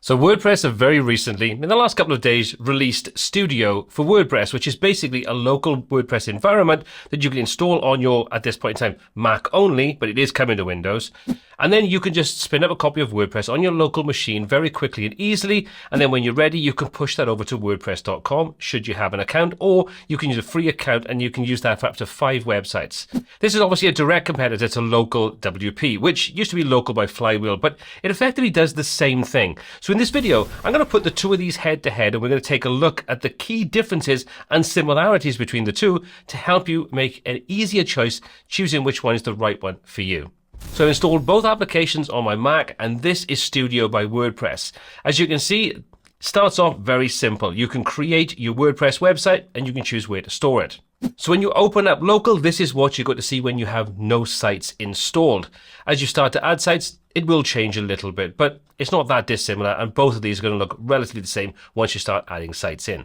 So WordPress have very recently, in the last couple of days, released Studio for WordPress, which is basically a local WordPress environment that you can install on your, at this point in time, Mac only, but it is coming to Windows. And then you can just spin up a copy of WordPress on your local machine very quickly and easily. And then when you're ready, you can push that over to WordPress.com should you have an account, or you can use a free account and you can use that for up to 5 websites. This is obviously a direct competitor to LocalWP, which used to be Local by Flywheel, but it effectively does the same thing. So in this video, I'm going to put the two of these head to head, and we're going to take a look at the key differences and similarities between the two to help you make an easier choice choosing which one is the right one for you. So I've installed both applications on my Mac, and this is Studio by WordPress. As you can see, it starts off very simple. You can create your WordPress website and you can choose where to store it. So when you open up Local, this is what you're going to see when you have no sites installed. As you start to add sites, it will change a little bit, but it's not that dissimilar, and both of these are going to look relatively the same once you start adding sites in.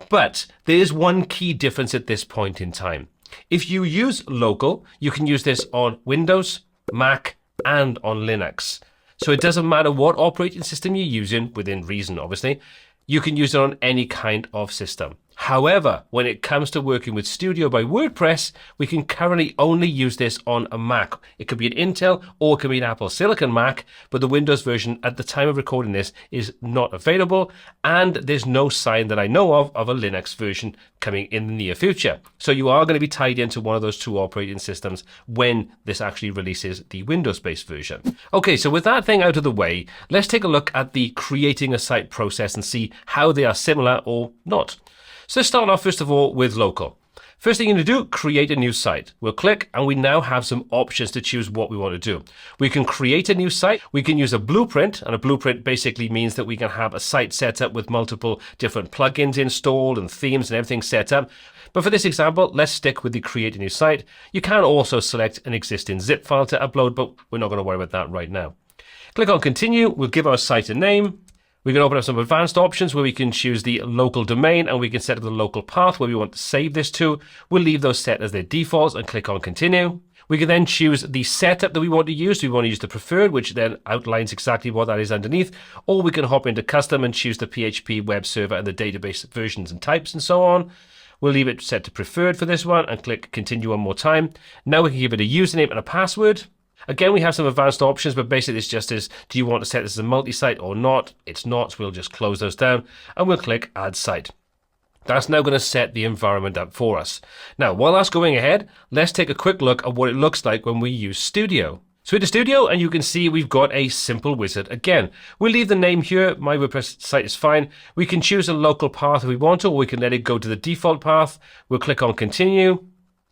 But there is one key difference at this point in time. If you use Local, you can use this on Windows, Mac, and on Linux. So it doesn't matter what operating system you're using, within reason obviously, you can use it on any kind of system. However, when it comes to working with Studio by WordPress, we can currently only use this on a Mac. It could be an Intel or it could be an Apple Silicon Mac, but the Windows version at the time of recording this is not available, and there's no sign that I know of a Linux version coming in the near future. So you are going to be tied into one of those two operating systems when this actually releases the Windows-based version. Okay, so with that thing out of the way, let's take a look at the creating a site process and see how they are similar or not. So let's start off first of all with Local. First thing you're going to do, create a new site. We'll click and we now have some options to choose what we want to do. We can create a new site. We can use a blueprint, and a blueprint basically means that we can have a site set up with multiple different plugins installed and themes and everything set up. But for this example, let's stick with the create a new site. You can also select an existing zip file to upload, but we're not going to worry about that right now. Click on continue. We'll give our site a name. We can open up some advanced options where we can choose the local domain, and we can set up the local path where we want to save this to. We'll leave those set as their defaults and click on continue. We can then choose the setup that we want to use. Do we want to use the preferred, which then outlines exactly what that is underneath, or we can hop into custom and choose the PHP web server and the database versions and types and so on. We'll leave it set to preferred for this one and click continue one more time. Now we can give it a username and a password. Again, we have some advanced options, but basically it's just as, do you want to set this as a multi-site or not? It's not, so we'll just close those down and we'll click add site. That's now going to set the environment up for us. Now, while that's going ahead, let's take a quick look at what it looks like when we use Studio. So into Studio, and you can see we've got a simple wizard again. We'll leave the name here. My WordPress site is fine. We can choose a local path if we want to, or we can let it go to the default path. We'll click on continue.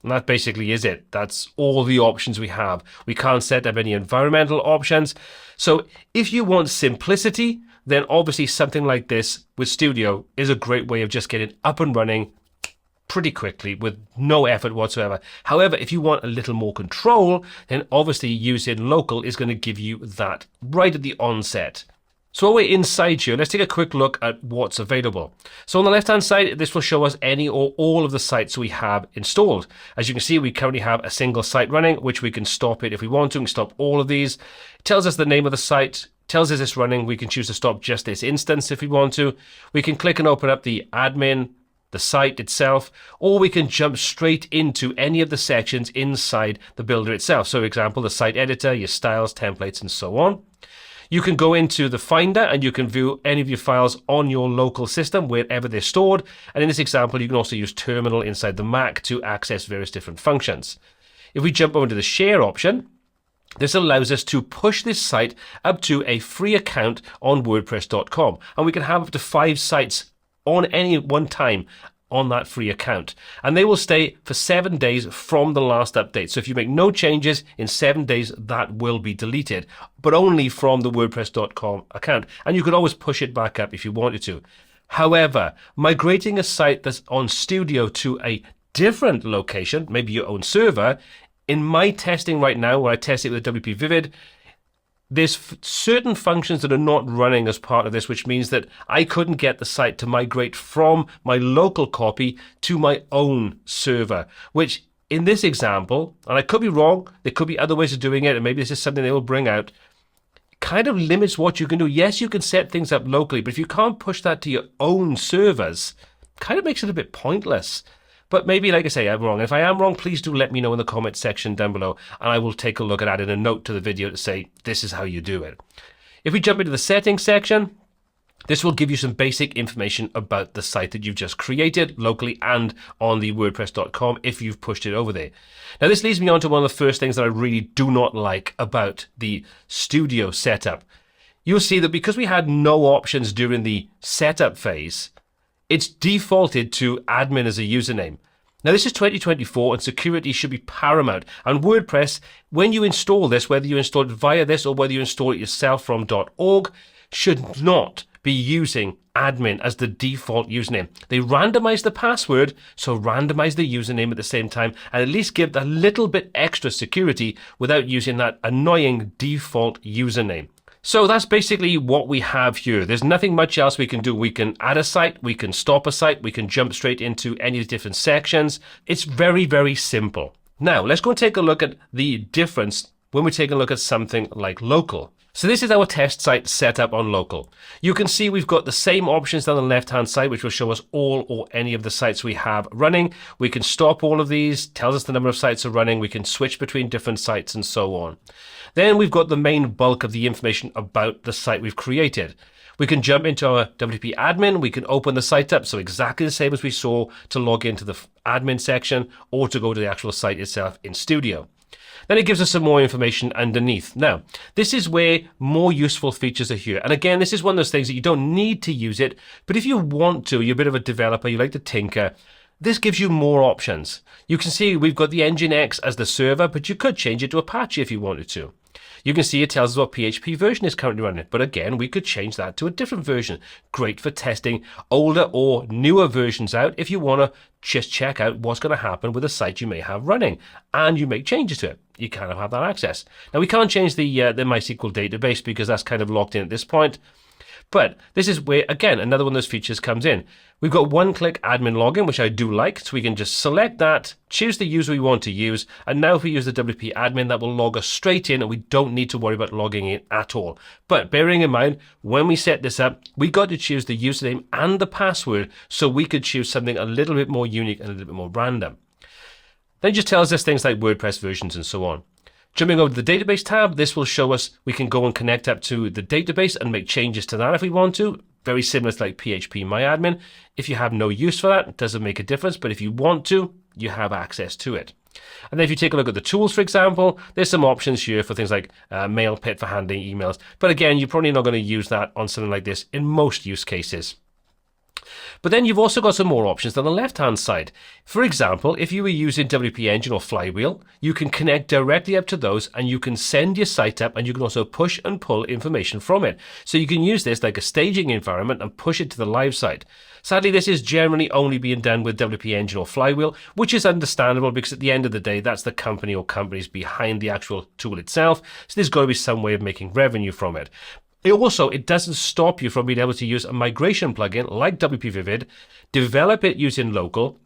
And that basically is it. That's all the options we have. We can't set up any environmental options. So if you want simplicity, then obviously something like this with Studio is a great way of just getting up and running pretty quickly with no effort whatsoever. However, if you want a little more control, then obviously using Local is going to give you that right at the onset. So while we're inside here, let's take a quick look at what's available. So on the left-hand side, this will show us any or all of the sites we have installed. As you can see, we currently have a single site running, which we can stop it if we want to. We can stop all of these. It tells us the name of the site, tells us it's running. We can choose to stop just this instance if we want to. We can click and open up the admin, the site itself, or we can jump straight into any of the sections inside the builder itself. So for example, the site editor, your styles, templates, and so on. You can go into the Finder and you can view any of your files on your local system wherever they're stored. And in this example, you can also use Terminal inside the Mac to access various different functions. If we jump over to the Share option, this allows us to push this site up to a free account on WordPress.com. And we can have up to 5 sites on any one time on that free account, and they will stay for 7 days from the last update. So if you make no changes in 7 days, that will be deleted, but only from the WordPress.com account, and you could always push it back up if you wanted to. However, migrating a site that's on Studio to a different location, maybe your own server, in my testing right now, where I test it with WP Vivid, there's certain functions that are not running as part of this, which means that I couldn't get the site to migrate from my local copy to my own server, which in this example, and I could be wrong, there could be other ways of doing it, and maybe this is something they will bring out, kind of limits what you can do. Yes, you can set things up locally, but if you can't push that to your own servers, it kind of makes it a bit pointless. But maybe, like I say, I'm wrong. If I am wrong, please do let me know in the comment section down below, and I will take a look at adding a note to the video to say, this is how you do it. If we jump into the settings section, this will give you some basic information about the site that you've just created locally and on the WordPress.com if you've pushed it over there. Now, this leads me on to one of the first things that I really do not like about the studio setup. You'll see that because we had no options during the setup phase, it's defaulted to admin as a username. Now, this is 2024 and security should be paramount. And WordPress, when you install this, whether you install it via this or whether you install it yourself from .org, should not be using admin as the default username. They randomize the password, so randomize the username at the same time, and at least give a little bit extra security without using that annoying default username. So that's basically what we have here. There's nothing much else we can do. We can add a site, we can stop a site, we can jump straight into any of the different sections. It's very, very simple. Now, let's go and take a look at the difference when we take a look at something like local. So this is our test site set up on local. You can see we've got the same options down the left-hand side, which will show us all or any of the sites we have running. We can stop all of these, tells us the number of sites are running. We can switch between different sites and so on. Then we've got the main bulk of the information about the site we've created. We can jump into our WP admin. We can open the site up. So exactly the same as we saw to log into the admin section or to go to the actual site itself in Studio. Then it gives us some more information underneath. Now, this is where more useful features are here. And again, this is one of those things that you don't need to use it, but if you want to, you're a bit of a developer, you like to tinker, this gives you more options. You can see we've got the Nginx as the server, but you could change it to Apache if you wanted to. You can see it tells us what PHP version is currently running, but again, we could change that to a different version. Great for testing older or newer versions out if you want to just check out what's going to happen with a site you may have running and you make changes to it. You kind of have that access. Now, we can't change the MySQL database because that's kind of locked in at this point. But this is where, again, another one of those features comes in. We've got one-click admin login, which I do like. So we can just select that, choose the user we want to use. And now if we use the WP admin, that will log us straight in and we don't need to worry about logging in at all. But bearing in mind, when we set this up, we got to choose the username and the password so we could choose something a little bit more unique and a little bit more random. Then it just tells us things like WordPress versions and so on. Jumping over to the database tab, this will show us we can go and connect up to the database and make changes to that if we want to. Very similar to like PHP MyAdmin. If you have no use for that, it doesn't make a difference. But if you want to, you have access to it. And then if you take a look at the tools, for example, there's some options here for things like MailPit for handling emails. But again, you're probably not going to use that on something like this in most use cases. But then you've also got some more options on the left-hand side. For example, if you were using WP Engine or Flywheel, you can connect directly up to those and you can send your site up and you can also push and pull information from it. So you can use this like a staging environment and push it to the live site. Sadly, this is generally only being done with WP Engine or Flywheel, which is understandable because at the end of the day, that's the company or companies behind the actual tool itself. So there's got to be some way of making revenue from it. It doesn't stop you from being able to use a migration plugin like WP Vivid, develop it using local,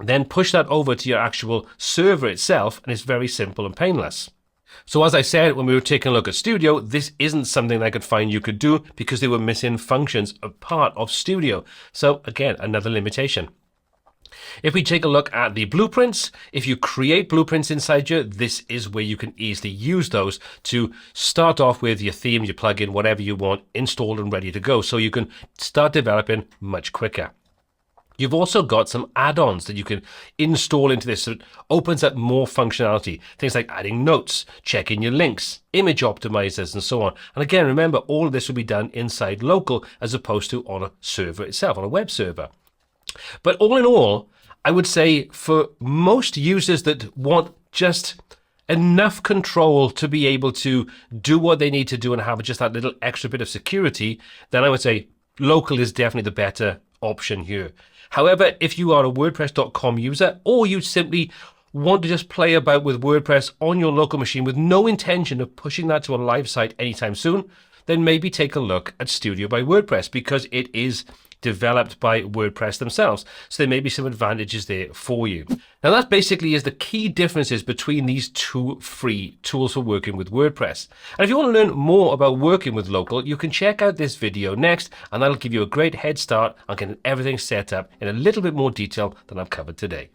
then push that over to your actual server itself, and it's very simple and painless. So as I said, when we were taking a look at Studio, this isn't something I could find you could do because they were missing functions a part of Studio. So again, another limitation. If we take a look at the blueprints, if you create blueprints inside here, this is where you can easily use those to start off with your theme, your plugin, whatever you want, installed and ready to go. So you can start developing much quicker. You've also got some add-ons that you can install into this. So it opens up more functionality. Things like adding notes, checking your links, image optimizers, and so on. And again, remember, all of this will be done inside local as opposed to on a server itself, on a web server. But all in all, I would say for most users that want just enough control to be able to do what they need to do and have just that little extra bit of security, then I would say local is definitely the better option here. However, if you are a WordPress.com user or you simply want to just play about with WordPress on your local machine with no intention of pushing that to a live site anytime soon, then maybe take a look at Studio by WordPress because it is developed by WordPress themselves. So there may be some advantages there for you. Now that basically is the key differences between these two free tools for working with WordPress. And if you want to learn more about working with Local, you can check out this video next, and that'll give you a great head start on getting everything set up in a little bit more detail than I've covered today.